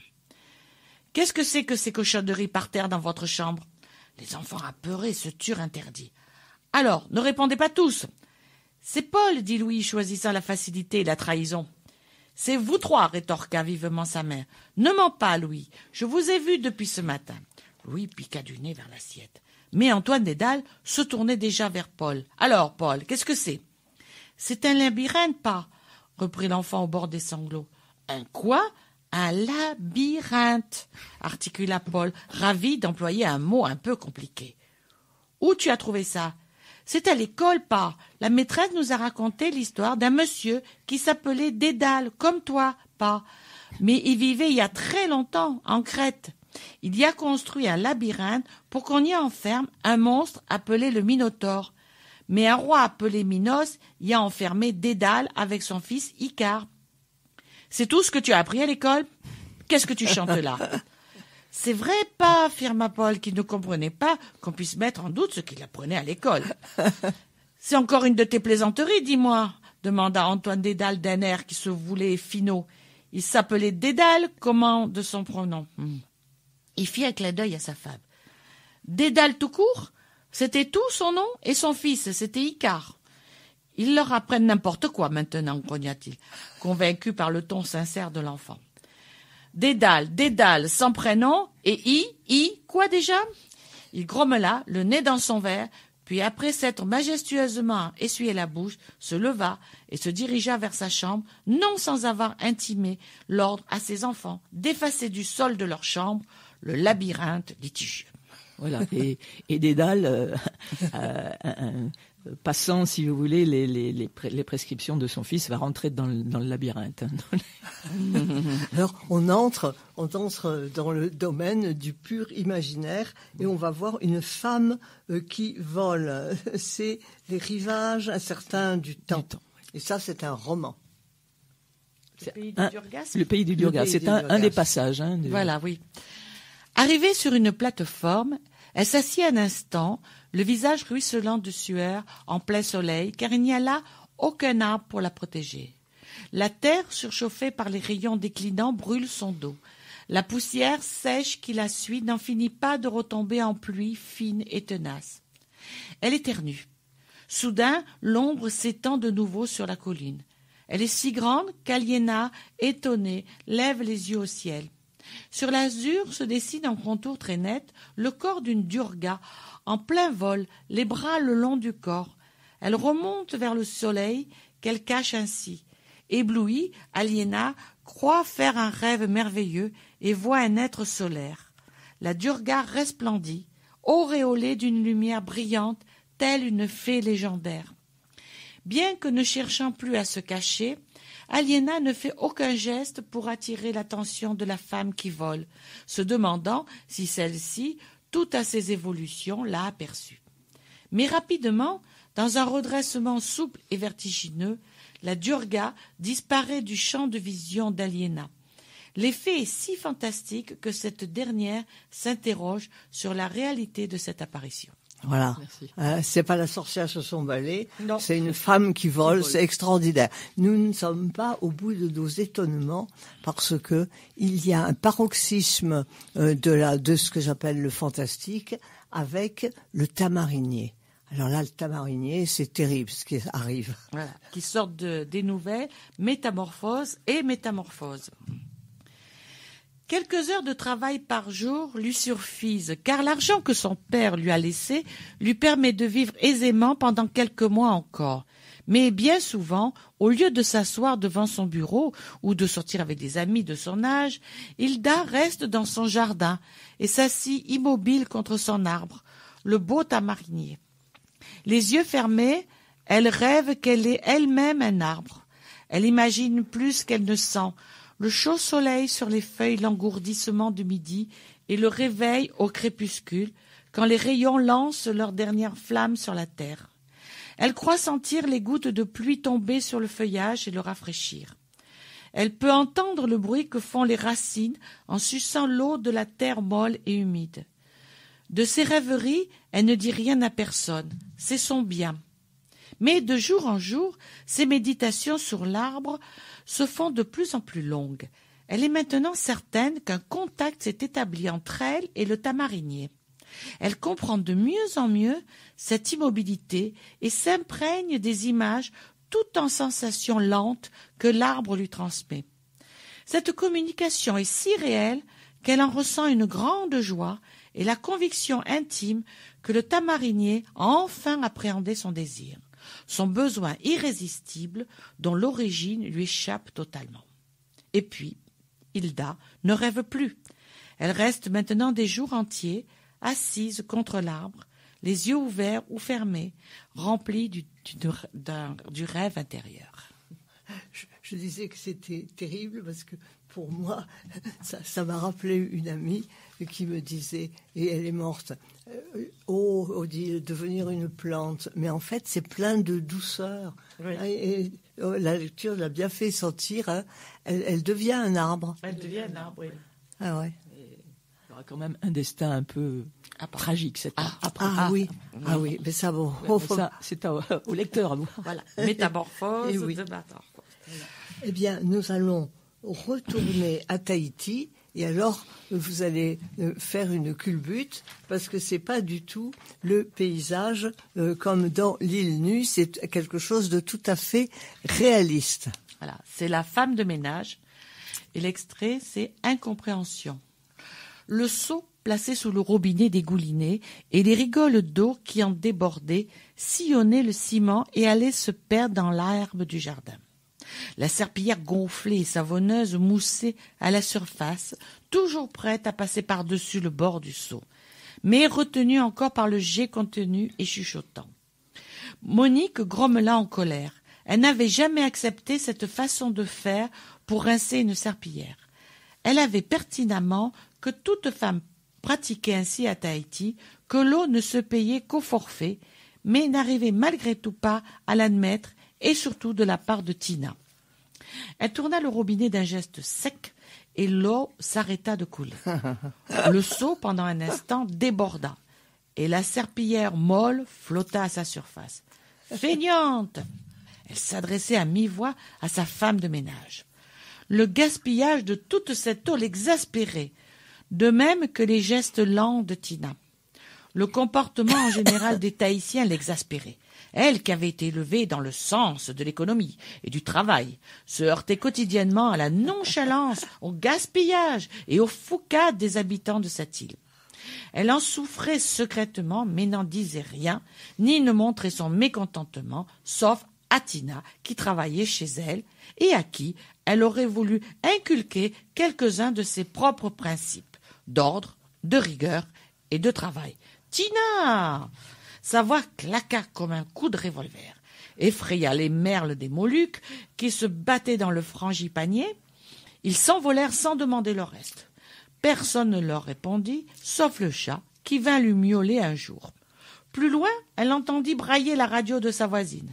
« Qu'est-ce que c'est que ces cochonneries par terre dans votre chambre ?» Les enfants apeurés se turent interdits. « Alors, ne répondez pas tous. »« C'est Paul, dit Louis, choisissant la facilité et la trahison. »« C'est vous 3, rétorqua vivement sa mère. »« Ne mens pas, Louis, je vous ai vu depuis ce matin. » Louis piqua du nez vers l'assiette. Mais Antoine Dédale se tournait déjà vers Paul. « Alors, Paul, qu'est-ce que c'est ?»« C'est un labyrinthe, pas ?» reprit l'enfant au bord des sanglots. « Un quoi ?»« Un labyrinthe, » articula Paul, ravi d'employer un mot un peu compliqué. « Où tu as trouvé ça ?»« C'est à l'école, pas. La maîtresse nous a raconté l'histoire d'un monsieur qui s'appelait Dédale, comme toi, pas. Mais il vivait il y a très longtemps, en Crète. Il y a construit un labyrinthe pour qu'on y enferme un monstre appelé le Minotaure. Mais un roi appelé Minos y a enfermé Dédale avec son fils Icare. C'est tout ce que tu as appris à l'école ? Qu'est-ce que tu chantes là ? C'est vrai, pas, affirma Paul, qui ne comprenait pas qu'on puisse mettre en doute ce qu'il apprenait à l'école. C'est encore une de tes plaisanteries, dis-moi, demanda Antoine Dédale d'un air qui se voulait finaud. Il s'appelait Dédale, comment de son pronom ? Il fit un clin d'œil à sa femme. Dédale tout court ? C'était tout son nom, et son fils, c'était Icare. Ils leur apprennent n'importe quoi maintenant, grogna-t-il, convaincu par le ton sincère de l'enfant. Dédale, sans prénom, et quoi déjà ? Il grommela, le nez dans son verre, puis après s'être majestueusement essuyé la bouche, se leva et se dirigea vers sa chambre, non sans avoir intimé l'ordre à ses enfants d'effacer du sol de leur chambre le labyrinthe litigieux. Voilà, et Dédale, passant, si vous voulez, les prescriptions de son fils, va rentrer dans le labyrinthe. Alors, on entre dans le domaine du pur imaginaire et on va voir une femme qui vole. C'est les rivages incertains du temps. Et ça, c'est un roman. Le pays du Durgas. Le pays du Durgas, c'est un des passages. Hein, Voilà, oui. Arrivée sur une plateforme, elle s'assit un instant, le visage ruisselant de sueur, en plein soleil, car il n'y a là aucun arbre pour la protéger. La terre, surchauffée par les rayons déclinants, brûle son dos. La poussière sèche qui la suit n'en finit pas de retomber en pluie fine et tenace. Elle éternue. Soudain, l'ombre s'étend de nouveau sur la colline. Elle est si grande qu'Aliéna, étonnée, lève les yeux au ciel. Sur l'azur se dessine en contour très net le corps d'une Durga, en plein vol, les bras le long du corps. Elle remonte vers le soleil qu'elle cache ainsi. Éblouie, Aliéna croit faire un rêve merveilleux et voit un être solaire. La Durga resplendit, auréolée d'une lumière brillante, telle une fée légendaire. Bien que ne cherchant plus à se cacher, Aliéna ne fait aucun geste pour attirer l'attention de la femme qui vole, se demandant si celle-ci, tout à ses évolutions, l'a aperçue. Mais rapidement, dans un redressement souple et vertigineux, la Durga disparaît du champ de vision d'Aliéna. L'effet est si fantastique que cette dernière s'interroge sur la réalité de cette apparition. Voilà. C'est pas la sorcière sur son balai, Non. c'est une femme qui vole, c'est extraordinaire. Nous ne sommes pas au bout de nos étonnements parce que il y a un paroxysme de ce que j'appelle le fantastique avec le tamarinier. Alors là, le tamarinier, c'est terrible ce qui arrive. Voilà. Qui sortent des nouvelles, métamorphose et métamorphose. Quelques heures de travail par jour lui suffisent, car l'argent que son père lui a laissé lui permet de vivre aisément pendant quelques mois encore. Mais bien souvent, au lieu de s'asseoir devant son bureau ou de sortir avec des amis de son âge, Hilda reste dans son jardin et s'assit immobile contre son arbre, le beau tamarinier. Les yeux fermés, elle rêve qu'elle est elle-même un arbre. Elle imagine plus qu'elle ne sent, le chaud soleil sur les feuilles, l'engourdissement du midi et le réveil au crépuscule, quand les rayons lancent leurs dernières flammes sur la terre. Elle croit sentir les gouttes de pluie tomber sur le feuillage et le rafraîchir. Elle peut entendre le bruit que font les racines en suçant l'eau de la terre molle et humide. De ses rêveries, elle ne dit rien à personne, c'est son bien. Mais de jour en jour, ses méditations sur l'arbre se font de plus en plus longues. Elle est maintenant certaine qu'un contact s'est établi entre elle et le tamarinier. Elle comprend de mieux en mieux cette immobilité et s'imprègne des images tout en sensations lentes que l'arbre lui transmet. Cette communication est si réelle qu'elle en ressent une grande joie et la conviction intime que le tamarinier a enfin appréhendé son désir, son besoin irrésistible dont l'origine lui échappe totalement. Et puis, Hilda ne rêve plus. Elle reste maintenant des jours entiers, assise contre l'arbre, les yeux ouverts ou fermés, remplis du rêve intérieur. Je disais que c'était terrible parce que pour moi, ça m'a rappelé une amie qui me disait, et elle est morte, devenir une plante. Mais en fait, c'est plein de douceur. Oui. Et la lecture l'a bien fait sentir. Hein. Elle devient un arbre. Elle devient un arbre, oui. Ah ouais. Il y aura quand même un destin un peu tragique, cet arbre. Oui, mais ça, bon. Ça, c'est au lecteur à vous. Voilà. Métamorphose, oui. de métamorphose. Eh bien, nous allons retourner à Tahiti. Et alors, vous allez faire une culbute parce que c'est pas du tout le paysage comme dans l'île nue. C'est quelque chose de tout à fait réaliste. Voilà, c'est la femme de ménage. Et l'extrait, c'est incompréhension. Le seau placé sous le robinet dégoulinait et les rigoles d'eau qui en débordaient sillonnaient le ciment et allaient se perdre dans l'herbe du jardin. La serpillière gonflée et savonneuse moussait à la surface, toujours prête à passer par-dessus le bord du seau, mais retenue encore par le jet contenu et chuchotant. Monique grommela en colère. Elle n'avait jamais accepté cette façon de faire pour rincer une serpillière. Elle avait pertinemment que toute femme pratiquait ainsi à Tahiti, que l'eau ne se payait qu'au forfait, mais n'arrivait malgré tout pas à l'admettre, et surtout de la part de Tina. Elle tourna le robinet d'un geste sec et l'eau s'arrêta de couler. Le seau, pendant un instant, déborda et la serpillière molle flotta à sa surface. Feignante! Elle s'adressait à mi-voix à sa femme de ménage. Le gaspillage de toute cette eau l'exaspérait, de même que les gestes lents de Tina. Le comportement en général des Tahitiens l'exaspérait. Elle, qui avait été élevée dans le sens de l'économie et du travail, se heurtait quotidiennement à la nonchalance, au gaspillage et aux foucades des habitants de cette île. Elle en souffrait secrètement, mais n'en disait rien, ni ne montrait son mécontentement, sauf à Tina, qui travaillait chez elle et à qui elle aurait voulu inculquer quelques-uns de ses propres principes d'ordre, de rigueur et de travail. Tina! Sa voix claqua comme un coup de revolver, effraya les merles des Moluques qui se battaient dans le frangipanier. Ils s'envolèrent sans demander le reste. Personne ne leur répondit, sauf le chat, qui vint lui miauler un jour. Plus loin, elle entendit brailler la radio de sa voisine.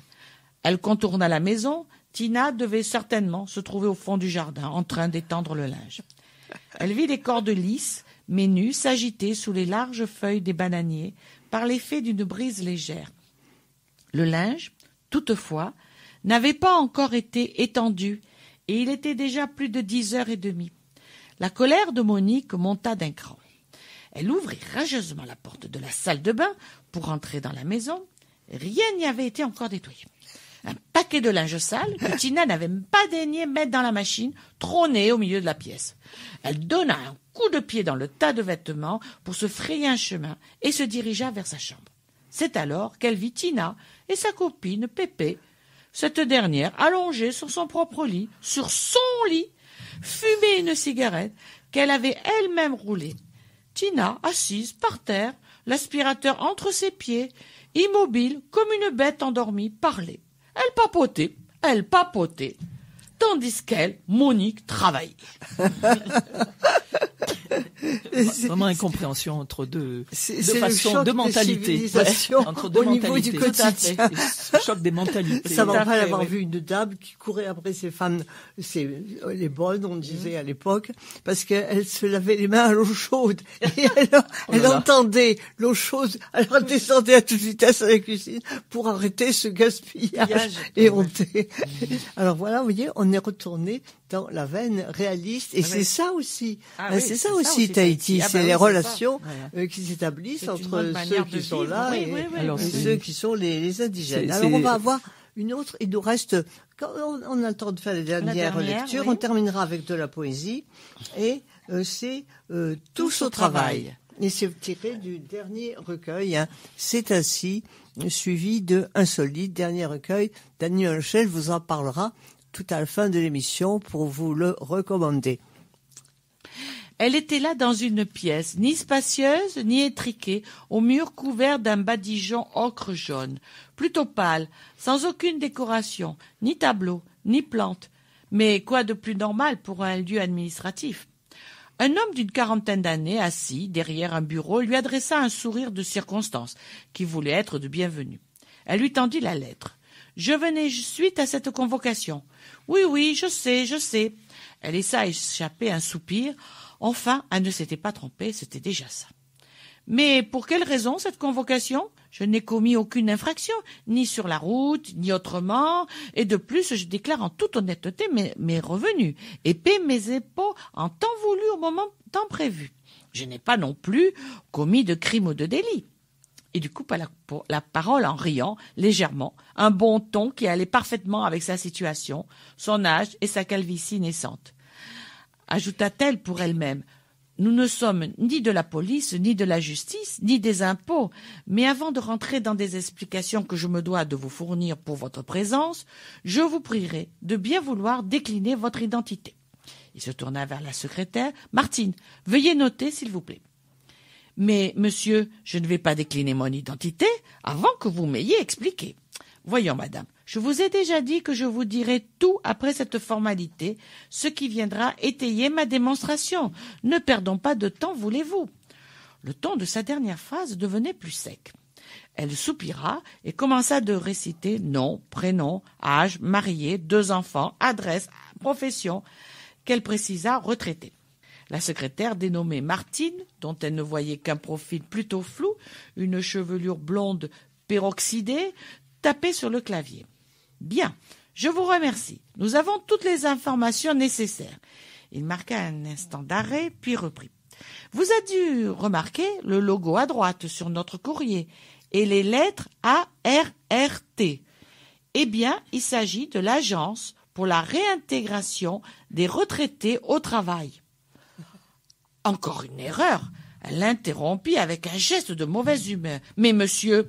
Elle contourna la maison. Tina devait certainement se trouver au fond du jardin, en train d'étendre le linge. Elle vit les cordes lisses, mais nues, s'agiter sous les larges feuilles des bananiers par l'effet d'une brise légère. Le linge, toutefois, n'avait pas encore été étendu, et il était déjà plus de 10h30. La colère de Monique monta d'un cran. Elle ouvrit rageusement la porte de la salle de bain pour entrer dans la maison. Rien n'y avait été encore nettoyé. Un paquet de linge sale que Tina n'avait pas daigné mettre dans la machine trônait au milieu de la pièce. Elle donna un coup de pied dans le tas de vêtements pour se frayer un chemin et se dirigea vers sa chambre. C'est alors qu'elle vit Tina et sa copine Pépé, cette dernière allongée sur son propre lit, sur son lit, fumer une cigarette qu'elle avait elle-même roulée. Tina, assise par terre, l'aspirateur entre ses pieds, immobile comme une bête endormie, parlait. Elle papotait, tandis qu'elle, Monique, travaillait. Vraiment incompréhension entre deux façons, le deux mentalités. Entre deux mentalités. Niveau du quotidien. Le choc des mentalités. Ça m'a pas avoir vu une dame qui courait après ses femmes, les bonnes, on disait à l'époque, parce qu'elle se lavait les mains à l'eau chaude. Et alors, elle entendait l'eau chaude, alors elle descendait à toute vitesse à la cuisine pour arrêter ce gaspillage éhonté. Alors voilà, vous voyez, on est retourné dans la veine réaliste, et c'est ça aussi. C'est ça aussi Tahiti, c'est les relations qui s'établissent entre ceux qui sont là et ceux qui sont les indigènes. Alors on va avoir une autre, il nous reste, quand on a le temps de faire les dernières lectures, on terminera avec de la poésie, et c'est Tous au travail. Et c'est tiré du dernier recueil, C'est ainsi, suivi de Insolite, dernier recueil. Daniel Schell vous en parlera tout à la fin de l'émission pour vous le recommander. Elle était là dans une pièce, ni spacieuse, ni étriquée, au mur couvert d'un badigeon ocre jaune, plutôt pâle, sans aucune décoration, ni tableau, ni plante. Mais quoi de plus normal pour un lieu administratif? Un homme d'une 40aine d'années, assis derrière un bureau, lui adressa un sourire de circonstance, qui voulait être de bienvenue. Elle lui tendit la lettre. « Je venais suite à cette convocation. »« Oui, je sais. » Elle laissa échapper un soupir. Enfin, elle ne s'était pas trompée, c'était déjà ça. « Mais pour quelle raison cette convocation? Je n'ai commis aucune infraction, ni sur la route, ni autrement, et de plus, je déclare en toute honnêteté mes revenus, et paie mes impôts en temps voulu au moment temps prévu. Je n'ai pas non plus commis de crime ou de délit. » Et du coup, la parole en riant, légèrement, un bon ton qui allait parfaitement avec sa situation, son âge et sa calvitie naissante. Ajouta-t-elle pour elle-même, « Nous ne sommes ni de la police, ni de la justice, ni des impôts, mais avant de rentrer dans des explications que je me dois de vous fournir pour votre présence, je vous prierai de bien vouloir décliner votre identité. » Il se tourna vers la secrétaire. « Martine, veuillez noter, s'il vous plaît. » « Mais, monsieur, je ne vais pas décliner mon identité avant que vous m'ayez expliqué. Voyons, madame, je vous ai déjà dit que je vous dirai tout après cette formalité, ce qui viendra étayer ma démonstration. Ne perdons pas de temps, voulez-vous. » Le ton de sa dernière phrase devenait plus sec. Elle soupira et commença de réciter nom, prénom, âge, marié, 2 enfants, adresse, profession, qu'elle précisa retraitée. La secrétaire, dénommée Martine, dont elle ne voyait qu'un profil plutôt flou, une chevelure blonde peroxydée, tapait sur le clavier. « Bien, je vous remercie. Nous avons toutes les informations nécessaires. » Il marqua un instant d'arrêt, puis reprit. « Vous avez dû remarquer le logo à droite sur notre courrier et les lettres ARRT. Eh bien, il s'agit de l'Agence pour la réintégration des retraités au travail. » Encore une erreur. Elle l'interrompit avec un geste de mauvaise humeur. « Mais monsieur,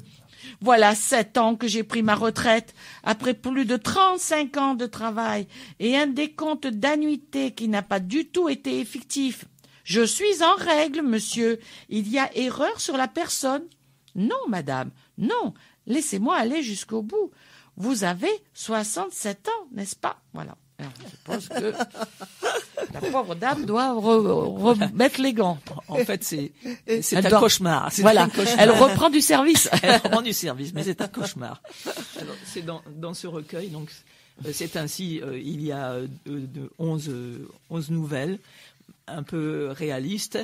voilà 7 ans que j'ai pris ma retraite, après plus de 35 ans de travail et un décompte d'annuité qui n'a pas du tout été effectif. Je suis en règle, monsieur. Il y a erreur sur la personne. »« Non, madame, non. Laissez-moi aller jusqu'au bout. vous avez 67 ans, n'est-ce pas? Voilà. Alors, je pense que la pauvre dame doit remettre les gants. En fait, c'est un cauchemar. Voilà, un cauchemar. Elle reprend du service. Elle reprend du service, mais c'est un cauchemar. Alors, c'est dans ce recueil, donc c'est ainsi, il y a 11 nouvelles, un peu réalistes.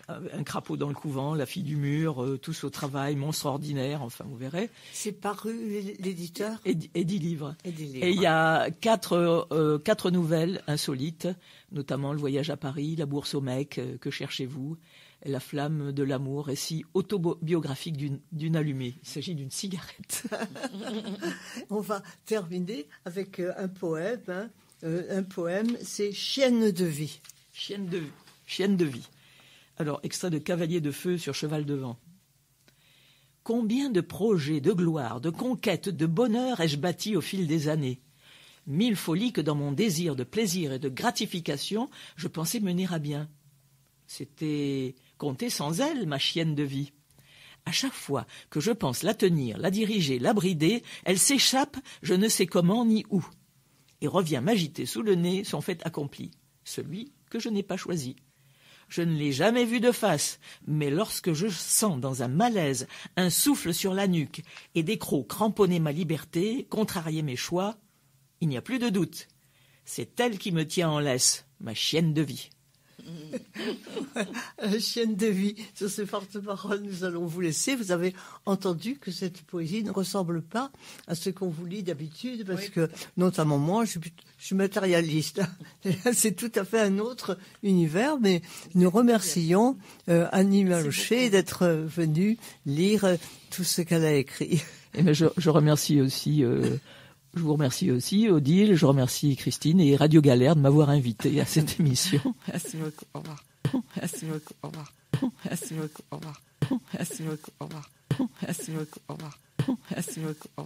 Un crapaud dans le couvent, La fille du mur, Tous au travail, Monstre ordinaire, enfin vous verrez. C'est paru l'éditeur et 10 livres. Et il y a quatre nouvelles insolites, notamment Le voyage à Paris, La bourse au mec, Que cherchez-vous, La flamme de l'amour, récit autobiographique d'une allumée. Il s'agit d'une cigarette. On va terminer avec un poème. Hein. Un poème, c'est Chienne de vie. Chienne de vie. Alors, extrait de Cavalier de feu sur cheval de vent. Combien de projets, de gloire, de conquêtes, de bonheur ai-je bâti au fil des années? 1000 folies que dans mon désir de plaisir et de gratification, je pensais mener à bien. C'était compter sans elle, ma chienne de vie. À chaque fois que je pense la tenir, la diriger, la brider, elle s'échappe, je ne sais comment ni où, et revient m'agiter sous le nez son fait accompli, celui que je n'ai pas choisi. Je ne l'ai jamais vue de face, mais lorsque je sens dans un malaise un souffle sur la nuque et des crocs cramponner ma liberté, contrarier mes choix, il n'y a plus de doute. C'est elle qui me tient en laisse, ma chienne de vie. Chienne de vie. Sur ces fortes paroles, nous allons vous laisser. Vous avez entendu que cette poésie ne ressemble pas à ce qu'on vous lit d'habitude, parce que, notamment moi, je suis matérialiste. C'est tout à fait un autre univers, mais nous remercions Annie Malochet d'être venue lire tout ce qu'elle a écrit. Et mais je remercie aussi... Je vous remercie aussi, Odile, je remercie Christine et Radio Galère de m'avoir invité à cette émission. Merci beaucoup, au revoir. Merci beaucoup, au revoir. Merci beaucoup, au revoir. Merci beaucoup, au revoir. Merci beaucoup, au revoir. Merci beaucoup, au revoir.